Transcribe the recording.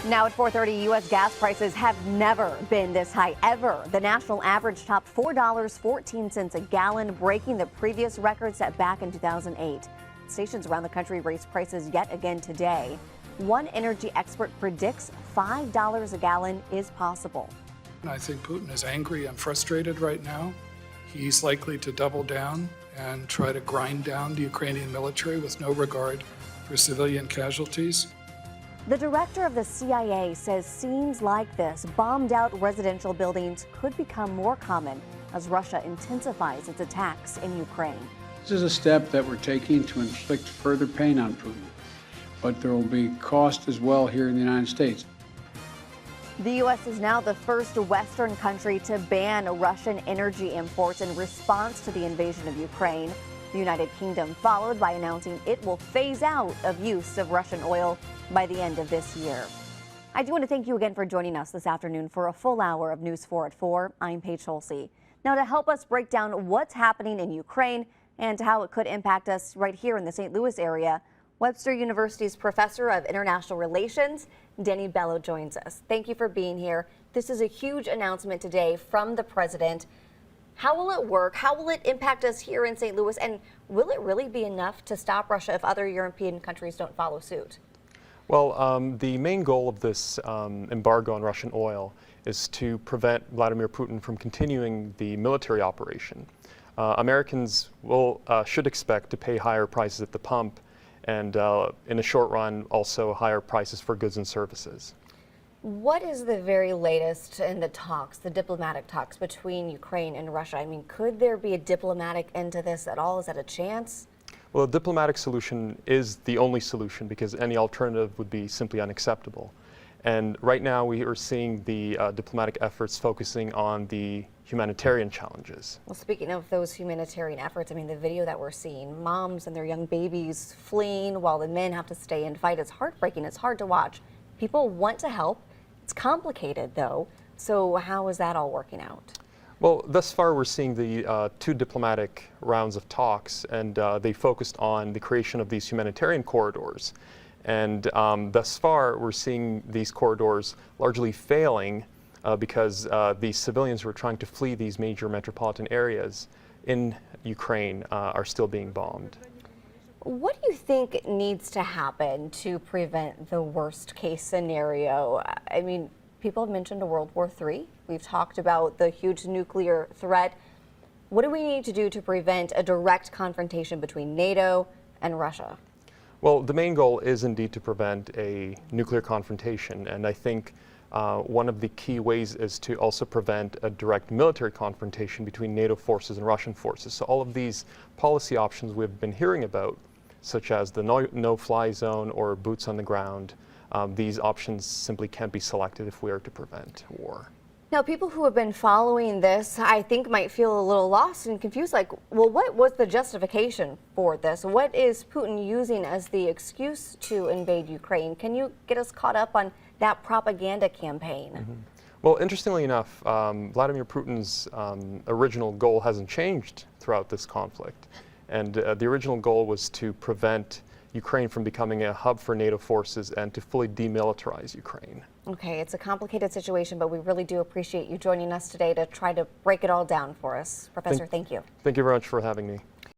Now at 4:30, U.S. gas prices have never been this high, ever. The national average topped $4.14 a gallon, breaking the previous record set back in 2008. Stations around the country raised prices yet again today. One energy expert predicts $5 a gallon is possible. I think Putin is angry and frustrated right now. He's likely to double down and try to grind down the Ukrainian military with no regard for civilian casualties. The director of the CIA says scenes like this, bombed out residential buildings, could become more common as Russia intensifies its attacks in Ukraine. This is a step that we're taking to inflict further pain on Putin, but there will be cost as well here in the United States. The U.S. is now the first Western country to ban Russian energy imports in response to the invasion of Ukraine. The United Kingdom followed by announcing it will phase out of use of Russian oil by the end of this year. I do want to thank you again for joining us this afternoon for a full hour of News 4 at 4. I'm Paige Holsey. Now, to help us break down what's happening in Ukraine and how it could impact us right here in the St. Louis area, Webster University's Professor of International Relations, Denny Bello, joins us. Thank you for being here. This is a huge announcement today from the president. How will it work? How will it impact us here in St. Louis? And will it really be enough to stop Russia if other European countries don't follow suit? Well, the main goal of this embargo on Russian oil is to prevent Vladimir Putin from continuing the military operation. Americans should expect to pay higher prices at the pump and in the short run also higher prices for goods and services. What is the very latest in the talks, the diplomatic talks between Ukraine and Russia? I mean, could there be a diplomatic end to this at all? Is that a chance? Well, a diplomatic solution is the only solution because any alternative would be simply unacceptable. And right now we are seeing the diplomatic efforts focusing on the humanitarian challenges. Well, speaking of those humanitarian efforts, I mean, the video that we're seeing, moms and their young babies fleeing while the men have to stay and fight, it's heartbreaking. It's hard to watch. People want to help. It's complicated, though. So how is that all working out? Well, thus far we're seeing the two diplomatic rounds of talks, and they focused on the creation of these humanitarian corridors. And thus far we're seeing these corridors largely failing because the civilians who are trying to flee these major metropolitan areas in Ukraine are still being bombed. What do you think needs to happen to prevent the worst case scenario? I mean, people have mentioned a World War III. We've talked about the huge nuclear threat. What do we need to do to prevent a direct confrontation between NATO and Russia? Well, the main goal is indeed to prevent a nuclear confrontation, and I think one of the key ways is to also prevent a direct military confrontation between NATO forces and Russian forces. So all of these policy options we've been hearing about, such as the no-fly zone or boots on the ground, these options simply can't be selected if we are to prevent war. Now, people who have been following this, I think, might feel a little lost and confused, like, well, what was the justification for this? What is Putin using as the excuse to invade Ukraine? Can you get us caught up on that propaganda campaign? Mm-hmm. Well, interestingly enough, Vladimir Putin's original goal hasn't changed throughout this conflict. And the original goal was to prevent Ukraine from becoming a hub for NATO forces and to fully demilitarize Ukraine. Okay, it's a complicated situation, but we really do appreciate you joining us today to try to break it all down for us. Professor, thank you. Thank you very much for having me.